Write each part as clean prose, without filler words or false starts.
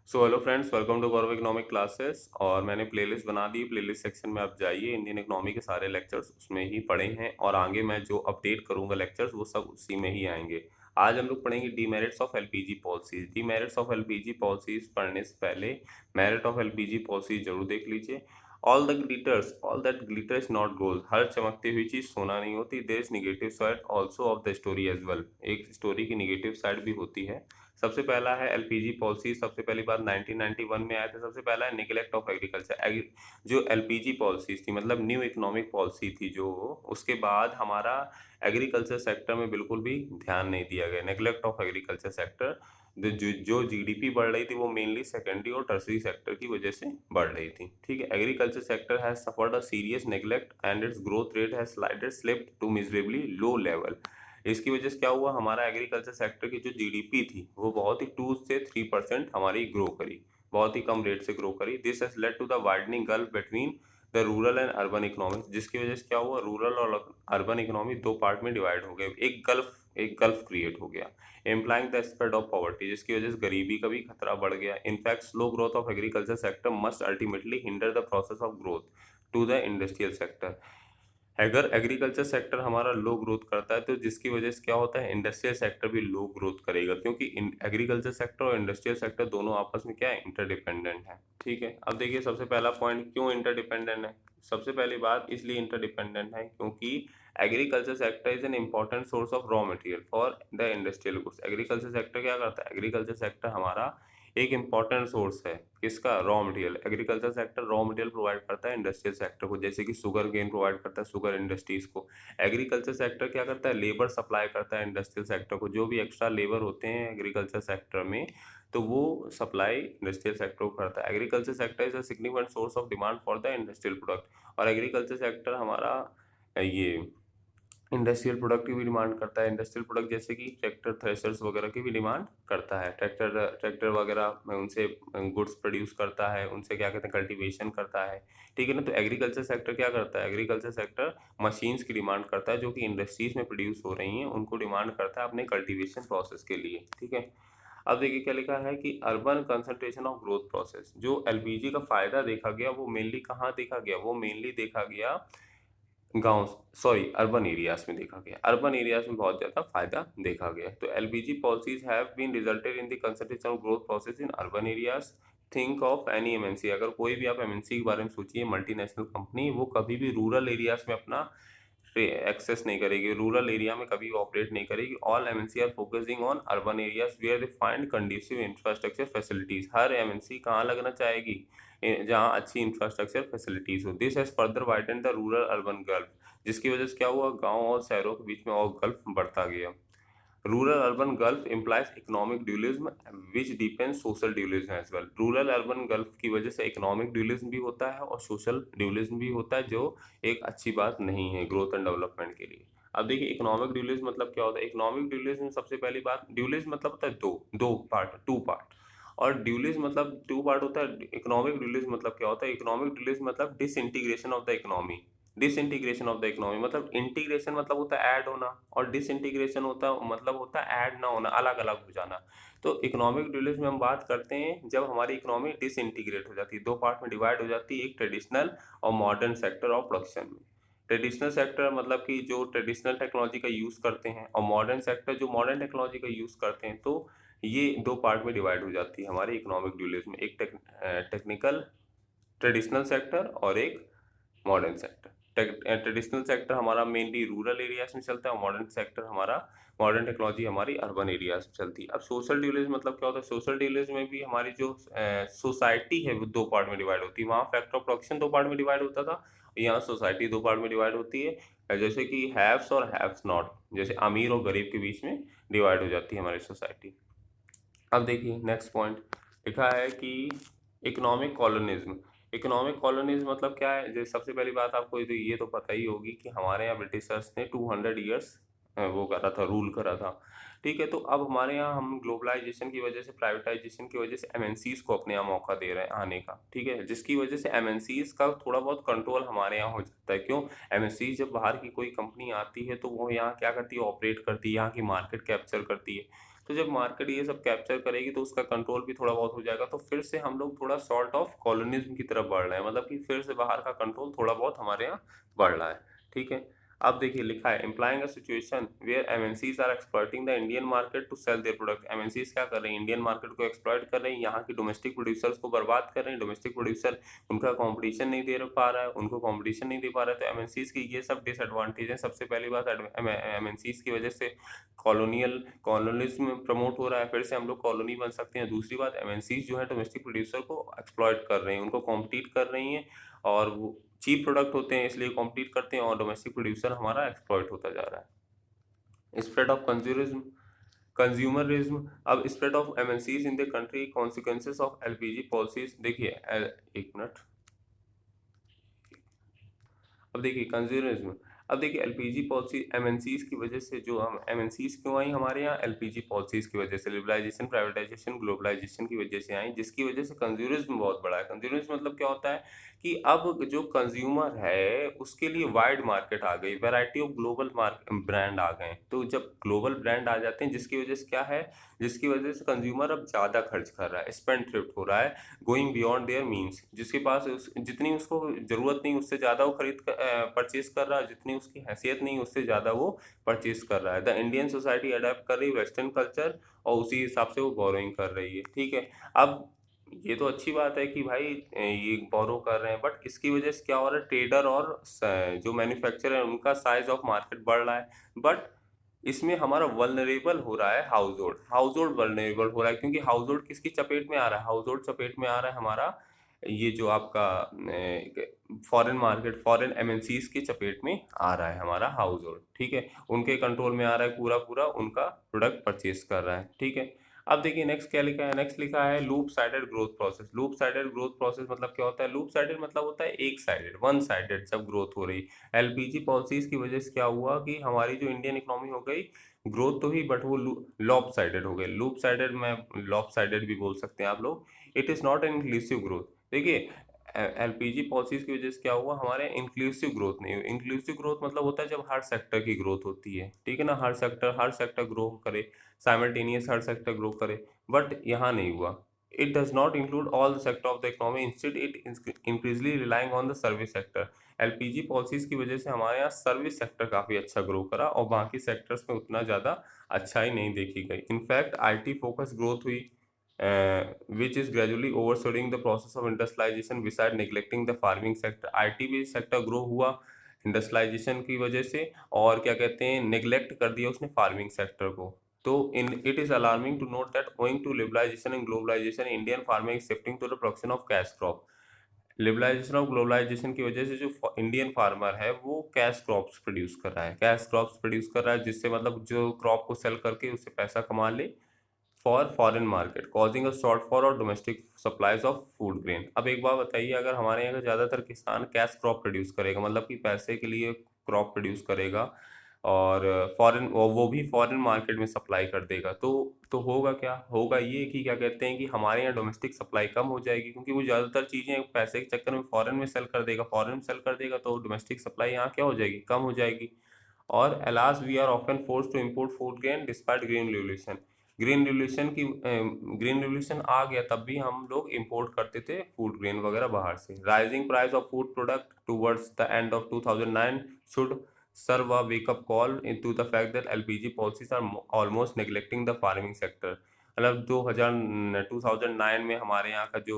So hello friends, welcome to Gaurav economic classes. और मैंने playlist बना दी। प्लेलिस्ट सेक्शन में आप जाइए, इंडियन इकोनॉमी के सारे लेक्चर्स उसमें ही पढ़े हैं और आगे मैं जो अपडेट करूंगा लेक्चर्स वो सब उसी में ही आएंगे। आज हम लोग पढ़ेंगे demerits of LPG policies. Demerits of LPG policies पढ़ने से पहले मेरिट ऑफ एलपीजी पॉलिसीज जरूर देख लीजिए। All that glitter is not gold. हर चमकती हुई चीज सोना नहीं होती। There is negative side also of the story as well. एक स्टोरी की निगेटिव साइड भी होती है। सबसे पहला है एलपीजी पॉलिसी। सबसे पहली बात 1991 में आया था। सबसे पहला है निगलेक्ट ऑफ एग्रीकल्चर। जो एलपीजी पॉलिसीज थी मतलब न्यू इकोनॉमिक पॉलिसी थी जो, उसके बाद हमारा एग्रीकल्चर सेक्टर में बिल्कुल भी ध्यान नहीं दिया गया। Neglect of agriculture sector. जो जीडीपी बढ़ रही थी वो मेनली सेकेंडरी और टर्सरी सेक्टर की वजह से बढ़ रही थी। ठीक है, agriculture sector has suffered a serious neglect and its growth rate has slipped to miserably low level. इसकी वजह से क्या हुआ, हमारा एग्रीकल्चर सेक्टर की जो जीडीपी थी वो बहुत ही 2 से 3% हमारी ग्रो करी, बहुत ही कम रेट से ग्रो करी। This has led to the widening gulf between the rural and urban economy, जिसकी वजह से क्या हुआ, रूरल और अर्बन इकोनॉमी दो पार्ट में डिवाइड हो गए। एक गल्फ क्रिएट हो गया, implying the spread of poverty, जिसकी वजह से गरीबी का भी खतरा बढ़ गया। In fact slow growth of agriculture sector must ultimately hinder the process of growth to the industrial sector. अगर एग्रीकल्चर सेक्टर हमारा लो ग्रोथ करता है तो जिसकी वजह से क्या होता है, इंडस्ट्रियल सेक्टर भी लो ग्रोथ करेगा, क्योंकि एग्रीकल्चर सेक्टर और इंडस्ट्रियल सेक्टर दोनों आपस में क्या है, इंटरडिपेंडेंट है। ठीक है, अब देखिए सबसे पहला पॉइंट, क्यों इंटरडिपेंडेंट है। सबसे पहली बात इसलिए इंटरडिपेंडेंट है क्योंकि agriculture sector is an important source of raw material for the industrial goods. Agriculture sector क्या करता है, एग्रीकल्चर सेक्टर हमारा एक इंपॉर्टेंट सोर्स है किसका, raw material. Agriculture sector raw material provide करता है इंडस्ट्रियल सेक्टर को, जैसे कि शुगर केन प्रोवाइड करता है शुगर इंडस्ट्रीज को। एग्रीकल्चर सेक्टर क्या करता है, लेबर सप्लाई करता है इंडस्ट्रियल सेक्टर को। जो भी एक्स्ट्रा लेबर होते हैं एग्रीकल्चर सेक्टर में तो वो सप्लाई इंडस्ट्रियल सेक्टर को करता है। Agriculture sector is a significant source of demand for the industrial product. और एग्रीकल्चर सेक्टर हमारा ये इंडस्ट्रियल प्रोडक्ट की भी डिमांड करता है। इंडस्ट्रियल प्रोडक्ट जैसे कि ट्रैक्टर, थ्रेशर्स वगैरह की भी डिमांड करता है। ट्रैक्टर ट्रैक्टर वगैरह में उनसे गुड्स प्रोड्यूस करता है, उनसे क्या कहते हैं, कल्टीवेशन करता है। ठीक है ना, तो एग्रीकल्चर सेक्टर क्या करता है, एग्रीकल्चर सेक्टर मशीन्स की डिमांड करता है जो कि इंडस्ट्रीज में प्रोड्यूस हो रही हैं, उनको डिमांड करता है अपने कल्टीवेशन प्रोसेस के लिए। ठीक है, अब देखिए क्या लिखा है कि urban concentration of growth process. जो एलपीजी का फायदा देखा गया वो मेनली कहाँ देखा गया, वो मेनली देखा गया गाँव, सॉरी अर्बन एरियाज में देखा गया। अर्बन एरियाज में बहुत ज़्यादा फायदा देखा गया। तो LPG policies have been resulted in the concentration of growth process in urban areas. Think of any MNC. अगर कोई भी आप एमएनसी के बारे में सोचिए, मल्टीनेशनल कंपनी, वो कभी भी रूरल एरियाज में अपना एक्सेस नहीं करेगी, रूरल एरिया में कभी ऑपरेट नहीं करेगी। All MNC are focusing on urban areas where they find conducive infrastructure facilities. हर एमएनसी कहाँ लगना चाहेगी, जहाँ अच्छी इंफ्रास्ट्रक्चर फैसिलिटीज हो। This has further widen the rural urban gulf, जिसकी वजह से क्या हुआ, गांव और शहरों के बीच में और गल्फ बढ़ता गया। Rural urban gulf implies economic dualism which depends social dualism as well. Rural urban gulf की वजह से इकोनॉमिक ड्यूलिज्म भी होता है और सोशल ड्यूलिज्म भी होता है, जो एक अच्छी बात नहीं है ग्रोथ एंड डेवलपमेंट के लिए। अब देखिए इकोनॉमिक ड्यूलिज्म मतलब क्या होता है। इकोनॉमिक ड्यूलिज्म सबसे पहली बात, ड्यूलिज्म मतलब होता है दो दो पार्ट, टू पार्ट। और ड्यूलिज्म मतलब टू पार्ट होता है। इकोनॉमिक ड्यूलिज्म मतलब क्या होता है, इकोनॉमिक ड्यूलिज्म मतलब disintegration of the economy. Disintegration of the economy मतलब इंटीग्रेशन मतलब होता है ऐड होना, और डिसइंटीग्रेशन होता मतलब होता है ऐड ना होना, अलग अलग हो जाना। तो इकोनॉमिक ड्यूलिज्म में हम बात करते हैं जब हमारी इकोनॉमी डिसइंटीग्रेट हो जाती है, दो पार्ट में डिवाइड हो जाती है, एक ट्रेडिशनल और मॉडर्न सेक्टर ऑफ प्रोडक्शन में। ट्रेडिशनल सेक्टर मतलब कि जो ट्रेडिशनल टेक्नोलॉजी का यूज़ करते हैं, और मॉडर्न सेक्टर जो मॉडर्न टेक्नोलॉजी का यूज़ करते हैं। तो ये दो पार्ट में डिवाइड हो जाती है हमारी इकोनॉमिक ड्यूलिज्म में, एक टेक्निकल ट्रेडिशनल सेक्टर और एक मॉडर्न सेक्टर। ट्रेडिशनल सेक्टर हमारा मेनली रूरल एरियाज में चलता है, और मॉडर्न सेक्टर हमारा, मॉडर्न टेक्नोलॉजी हमारी अर्बन एरियाज में चलती है। अब सोशल ड्यूलिज्म मतलब क्या होता है, सोशल ड्यूलिज्म में भी हमारी जो सोसाइटी है वो दो पार्ट में डिवाइड होती है। वहाँ फैक्टर ऑफ प्रोडक्शन दो पार्ट में डिवाइड होता था, यहाँ सोसाइटी दो पार्ट में डिवाइड होती है। जैसे कि हैव्स और हैव्स नॉट, जैसे अमीर और गरीब के बीच में डिवाइड हो जाती है हमारी सोसाइटी। अब देखिए नेक्स्ट पॉइंट लिखा है कि इकोनॉमिक कॉलोनिज्म। इकोनॉमिक कॉलोनिज्म मतलब क्या है, जैसे सबसे पहली बात आपको ये तो पता ही होगी कि हमारे यहाँ ब्रिटिशर्स ने 200 ईयर्स वो करा था, रूल करा था। ठीक है, तो अब हमारे यहाँ हम ग्लोबलाइजेशन की वजह से, प्राइवेटाइजेशन की वजह से एमएनसीज को अपने यहाँ मौका दे रहे हैं आने का। ठीक है, जिसकी वजह से एमएनसीज का थोड़ा बहुत कंट्रोल हमारे यहाँ हो जाता है। क्यों, एमएनसीज जब बाहर की कोई कंपनी आती है तो वो यहाँ क्या करती है, ऑपरेट करती है, यहाँ की मार्केट कैप्चर करती है। तो जब मार्केट ये सब कैप्चर करेगी तो उसका कंट्रोल भी थोड़ा बहुत हो जाएगा, तो फिर से हम लोग थोड़ा सॉर्ट ऑफ कॉलोनिज्म की तरफ बढ़ रहे हैं, मतलब कि फिर से बाहर का कंट्रोल थोड़ा बहुत हमारे यहाँ बढ़ रहा है। ठीक है, अब देखिए लिखा है implying a situation where MNCs are exploiting the Indian market to sell their product. MNCs क्या कर रहे हैं, इंडियन मार्केट को एक्सप्लॉइट कर रहे हैं, यहाँ की डोमेस्टिक प्रोड्यूसर्स को बर्बाद कर रहे हैं। डोमेस्टिक प्रोड्यूसर उनका कंपटीशन नहीं दे पा रहा है, उनको कंपटीशन नहीं दे पा रहा है, तो एमएनसीज की ये सब डिसएडवांटेज है। सबसे पहली बात, एमएनसीज की वजह से कॉलोनिज्म प्रमोट हो रहा है, फिर से हम लोग कॉलोनी बन सकते हैं। दूसरी बात, एमएनसीज जो है डोमेस्टिक प्रोड्यूसर को एक्सप्लॉइट कर रहे हैं, उनको कॉम्पिटिट कर रही हैं, और वो चीप प्रोडक्ट होते हैं इसलिए कॉम्पिटिट करते हैं, और डोमेस्टिक प्रोड्यूसर हमारा एक्सप्लॉइट होता जा रहा है। Spread of consumerism. अब spread of MNCs in the country, consequences of LPG policies. देखिए एक मिनट, अब देखिए कंज्यूमरिज्म। अब देखिए एलपीजी पॉलिसी एमएनसीज की वजह से, जो हम एमएनसीज क्यों आई हमारे यहाँ, एलपीजी पॉलिसीज की वजह से, लिबरलाइजेशन, प्राइवेटाइजेशन, ग्लोबलाइजेशन की वजह से आई, जिसकी वजह से कंज्यूमरिज्म बहुत बड़ा है। कंज्यूमरिज्म मतलब क्या होता है कि अब जो कंज्यूमर है उसके लिए वाइड मार्केट आ गई, वैरायटी ऑफ ग्लोबल ब्रांड आ गए। तो जब ग्लोबल ब्रांड आ जाते हैं, जिसकी वजह से क्या है, जिसकी वजह से कंज्यूमर अब ज़्यादा खर्च कर रहा है, स्पेंड थ्रिफ्ट हो रहा है, गोइंग बियॉन्ड देयर मीन्स। जिसके पास जितनी उसको जरूरत नहीं उससे ज़्यादा वो परचेज कर रहा है, जितनी उसकी हैसियत नहीं उससे ज़्यादा वो परचेज कर रहा है। द इंडियन सोसाइटी अडेप्ट कर रही है वेस्टर्न कल्चर, और उसी हिसाब से वो बोरोइंग कर रही है। ठीक है, अब ये तो अच्छी बात है कि भाई ये बोरो कर रहे हैं, बट इसकी वजह से क्या हो रहा है, ट्रेडर और जो मैन्युफैक्चरर है उनका साइज ऑफ मार्केट बढ़ रहा है, बट इसमें हमारा वल्नरेबल हो रहा है हाउस होल्ड वल्नरेबल हो रहा है, क्योंकि हाउस होल्ड किसकी चपेट में आ रहा है, हाउस होल्ड चपेट में आ रहा है हमारा ये जो आपका फॉरेन मार्केट, फॉरेन एमएनसीज की चपेट में आ रहा है हमारा हाउस होल्ड। ठीक है, उनके कंट्रोल में आ रहा है, पूरा पूरा उनका प्रोडक्ट परचेज कर रहा है। ठीक है, अब देखिए नेक्स्ट क्या लिखा है, नेक्स्ट लिखा है loop sided growth process. Loop sided growth process मतलब क्या होता है, लूप साइडेड मतलब होता है एक साइडेड, वन साइडेड जब ग्रोथ हो रही। एलपीजी पॉलिसीज की वजह से क्या हुआ कि हमारी जो इंडियन इकोनॉमी हो गई ग्रोथ तो ही, बट वो लॉप साइडेड हो गए। लूप साइडेड में लॉप साइडेड भी बोल सकते हैं आप लोग। It is not an inclusive growth. देखिए एलपीजी पॉलिसीज की वजह से क्या हुआ, हमारे इंक्लूसिव ग्रोथ नहीं हुई। इंक्लूसिव ग्रोथ मतलब होता है जब हर सेक्टर की ग्रोथ होती है, ठीक है ना, हर सेक्टर ग्रो करे, साइमल्टेनियस हर सेक्टर ग्रो करे, बट यहाँ नहीं हुआ। It does not include all the sector of the economy, instead it increasingly relying on the service sector. LPG policies की वजह से हमारे यहाँ सर्विस सेक्टर काफ़ी अच्छा ग्रो करा, और बाकी सेक्टर्स में उतना ज़्यादा अच्छाई नहीं देखी गई। इनफैक्ट आईटी फोकस ग्रोथ हुई, which is gradually overshadowing the process of industrialization beside neglecting the farming sector। IT भी सेक्टर ग्रो हुआ इंडस्ट्रियलाइजेशन की वजह से, और क्या कहते हैं, नेग्लेक्ट कर दिया उसने फार्मिंग सेक्टर को। तो in it is alarming to note that owing to liberalisation and globalisation Indian farming shifting to the production of cash crop. Liberalisation और ग्लोबलाइजेशन की वजह से जो इंडियन फार्मर है वो कैश क्रॉप्स प्रोड्यूस कर रहा है, कैश क्रॉप्स प्रोड्यूस कर रहा है, जिससे मतलब जो क्रॉप को सेल करके उससे पैसा कमा ले for foreign market, causing a shortfall और domestic supplies of food grain. अब एक बात बताइए, अगर हमारे यहाँ का ज़्यादातर किसान कैश क्रॉप प्रोड्यूस करेगा, मतलब कि पैसे के लिए क्रॉप प्रोड्यूस करेगा, और फॉरेन, वो भी फॉरेन मार्केट में सप्लाई कर देगा, तो होगा क्या, होगा ये कि क्या कहते हैं कि हमारे यहाँ डोमेस्टिक सप्लाई कम हो जाएगी, क्योंकि वो ज़्यादातर चीज़ें पैसे के चक्कर में फॉरेन में सेल कर देगा, फॉरेन में सेल कर देगा, तो डोमेस्टिक सप्लाई यहाँ क्या हो जाएगी, कम हो जाएगी। और alas we are often force to import food grain despite green revolution. Green revolution आ गया तब भी हम लोग इंपोर्ट करते थे फूड ग्रेन वगैरह बाहर से। Rising price of food product towards the end of 2009 should serve a wake-up call into the fact that LPG policies are almost neglecting the farming sector। मतलब 2009 में हमारे यहाँ का जो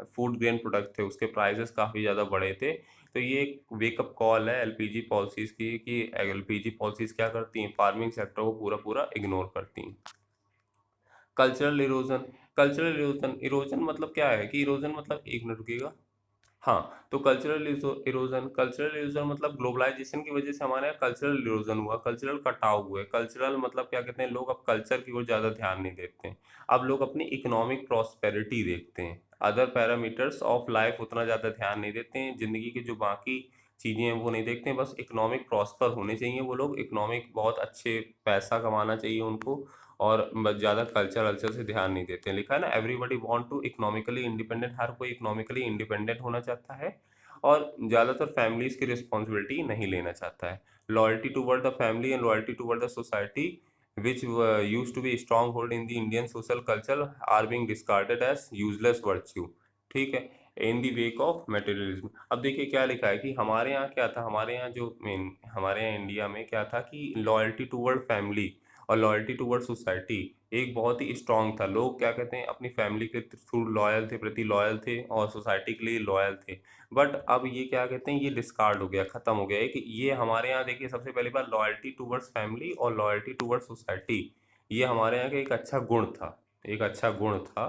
फूड ग्रेन प्रोडक्ट थे उसके प्राइसेस काफ़ी ज़्यादा बढ़े थे। तो ये एक वेकअप कॉल है एलपीजी पॉलिसीज़ की, कि एलपीजी पॉलिसीज़ क्या करती हैं, फार्मिंग सेक्टर को पूरा पूरा इग्नोर करती हैं। Cultural erosion. Cultural erosion, erosion मतलब क्या है कि इरोजन मतलब, एक मिनट रुकिएगा, हाँ, तो कल्चरल इरोजन मतलब ग्लोबलाइजेशन की वजह से हमारे यहाँ कल्चरल इरोजन हुआ, कल्चरल कटाव हुए। कल्चरल मतलब क्या कहते हैं, लोग अब कल्चर की ओर ज़्यादा ध्यान नहीं देते हैं, अब लोग अपनी इकोनॉमिक प्रॉस्पेरिटी देखते हैं, अदर पैरामीटर्स ऑफ लाइफ उतना ज़्यादा ध्यान नहीं देते हैं, ज़िंदगी की जो बाकी चीज़ें हैं वो नहीं देखते हैं, बस इकोनॉमिक प्रॉस्पर होने चाहिए वो लोग, इकोनॉमिक बहुत अच्छे पैसा कमाना चाहिए उनको, और बस ज़्यादा कल्चर वल्चर से ध्यान नहीं देते हैं। लिखा है ना, everybody want to economically independent, हर कोई इकोनॉमिकली इंडिपेंडेंट होना चाहता है, और ज़्यादातर फैमिलीज की रिस्पॉन्सिबिलिटी नहीं लेना चाहता है। Loyalty toward the family and loyalty toward the society which used to be stronghold in the Indian social culture are being discarded as useless virtue. ठीक है, इन दी वेक ऑफ मटेरियलिज्म। अब देखिए क्या लिखा है कि हमारे यहाँ क्या था, हमारे यहाँ जो मेन हमारे यहाँ इंडिया में क्या था कि लॉयल्टी टूवर्ड फैमिली और लॉयल्टी टूवर्ड सोसाइटी एक बहुत ही स्ट्रांग था। लोग क्या कहते हैं, अपनी फैमिली के थ्रू लॉयल थे, प्रति लॉयल थे और सोसाइटी के लिए लॉयल थे। बट अब ये क्या कहते हैं, ये डिस्कार्ड हो गया, खत्म हो गया है कि ये हमारे यहाँ देखिए सबसे पहली बार लॉयल्टी टूवर्ड्स फैमिली और लॉयल्टी टूवर्ड्स सोसाइटी ये हमारे यहाँ का एक अच्छा गुण था, एक अच्छा गुण था।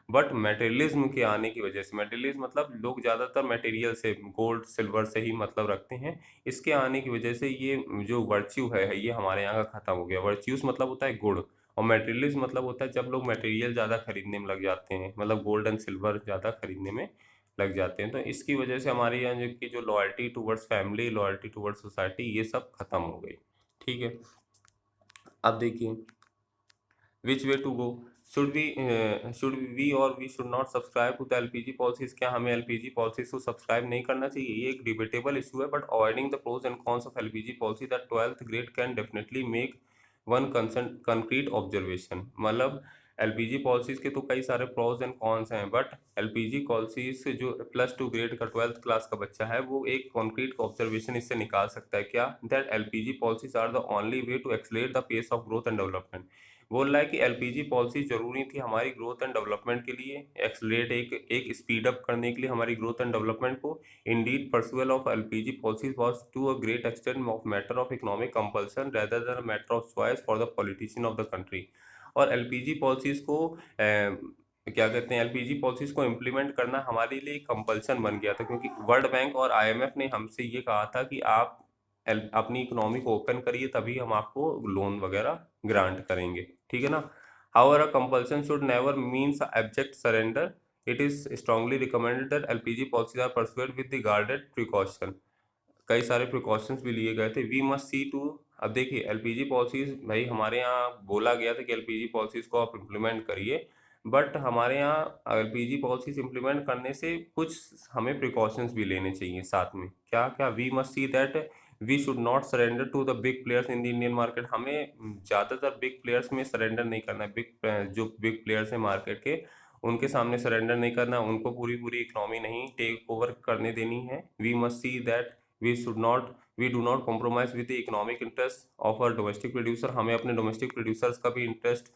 बट मटेरियलिज्म के आने की वजह से, मटेरियलिज्म मतलब लोग ज़्यादातर मटेरियल से, गोल्ड सिल्वर से ही मतलब रखते हैं। इसके आने की वजह से ये जो वर्च्यू है ये हमारे यहाँ का खत्म हो गया। वर्च्यूज मतलब होता है गुण, और मटेरियलिज्म मतलब होता है जब लोग मटेरियल ज़्यादा खरीदने में लग जाते हैं, मतलब गोल्ड एंड सिल्वर ज़्यादा खरीदने में लग जाते हैं। तो इसकी वजह से हमारे यहाँ जो की जो loyalty towards family, loyalty towards society, ये सब खत्म हो गई। ठीक है, अब देखिए which way to go, should we or we should not subscribe to the LPG policies. क्या हमें एलपीजी पॉलिसीज को सब्सक्राइब नहीं करना चाहिए? ये एक डिबेटेबल इशू है, but avoiding the pros and cons of LPG policy that 12th grade can definitely make one concrete observation. मतलब एलपीजी पॉलिसीज के तो कई सारे प्रोज एंड कॉन्स हैं, बट एलपीजी पॉलिसीज से जो +2 ग्रेड का 12th क्लास का बच्चा है वो एक कॉन्क्रीट ऑब्जर्वेशन इससे निकाल सकता है। क्या? That LPG policies are the only way to accelerate the pace of growth and development. बोल रहा है कि एलपीजी पॉलिसी जरूरी थी हमारी ग्रोथ एंड डेवलपमेंट के लिए, एक्सलेट एक स्पीड अप करने के लिए हमारी ग्रोथ एंड डेवलपमेंट को। Indeed pursual of LPG policy was to a great extent of matter of economic compulsion rather than matter of choice for the politician of the country. और LPG policies को क्या कहते हैं, LPG policies को implement करना हमारे लिए compulsion बन गया था, क्योंकि वर्ल्ड बैंक और आईएमएफ ने हमसे ये कहा था कि आप अपनी इकोनॉमी को ओपन करिए, तभी हम आपको लोन वगैरह ग्रांट करेंगे। ठीक है ना। However a compulsion should never means abject surrender. It is strongly recommended that LPG policies are pursued with the guarded precaution. कई सारे प्रिकॉशंस भी लिए गए थे। वी मस्ट सी टू, अब देखिए एलपीजी पॉलिसीज, भाई हमारे यहाँ बोला गया था कि एलपीजी पॉलिसीज को आप इम्प्लीमेंट करिए, बट हमारे यहाँ एलपीजी पॉलिसीज इम्प्लीमेंट करने से कुछ हमें प्रिकॉशंस भी लेने चाहिए साथ में। क्या क्या? We must see that we should not surrender to the big players in the Indian market. हमें ज़्यादातर बिग प्लेयर्स में सरेंडर नहीं करना है। जो बिग प्लेयर्स हैं मार्केट के, उनके सामने सरेंडर नहीं करना, उनको पूरी पूरी इकोनॉमी नहीं टेक ओवर करने देनी है। We must see that we do not compromise with the economic interest of a domestic producer. हमें अपने डोमेस्टिक प्रोड्यूसर्स का भी इंटरेस्ट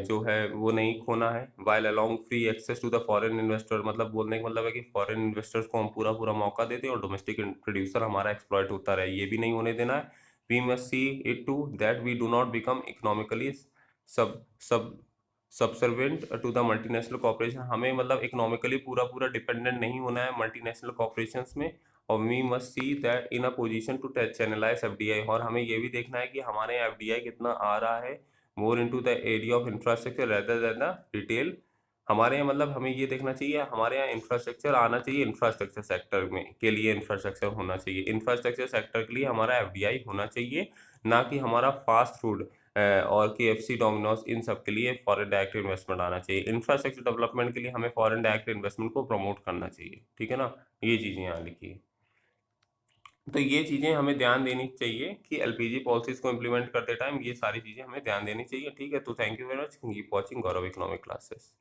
जो है वो नहीं खोना है। While along free access to the foreign investor, मतलब बोलने का मतलब है कि फॉरेन इन्वेस्टर्स को हम पूरा पूरा मौका देते हैं और डोमेस्टिक प्रोड्यूसर हमारा एक्सप्लॉइट होता रहे, ये भी नहीं होने देना है। We must see it to that we do not become economically sub sub subservient to the multinational corporation. हमें मतलब इकोनॉमिकली पूरा पूरा डिपेंडेंट नहीं होना है मल्टीनेशनल कॉर्पोरेशंस में। और we must see that in a position to channelise FDI, और हमें ये भी देखना है कि हमारे यहाँ एफडीआई कितना आ रहा है more into the area of infrastructure rather than the retail. हमारे यहाँ मतलब हमें ये देखना चाहिए हमारे यहाँ इंफ्रास्ट्रक्चर आना चाहिए, इंफ्रास्ट्रक्चर सेक्टर में के लिए इंफ्रास्ट्रक्चर होना चाहिए, इंफ्रास्ट्रक्चर सेक्टर के लिए हमारा एफडीआई होना चाहिए, ना कि हमारा फास्ट फूड और केएफसी, डोमिनोज, इन सब के लिए फॉरेन डायरेक्ट इन्वेस्टमेंट आना चाहिए। इंफ्रास्ट्रक्चर डेवलपमेंट के लिए हमें फॉरेन डायरेक्ट इन्वेस्टमेंट को प्रमोट करना चाहिए। ठीक है ना, ये चीज़ें यहाँ लिखी है। तो ये चीज़ें हमें ध्यान देनी चाहिए कि एलपीजी पॉलिसीज को इम्प्लीमेंट करते टाइम ये सारी चीज़ें हमें ध्यान देनी चाहिए। ठीक है, तो thank you very much, keep watching Gaurav economic classes.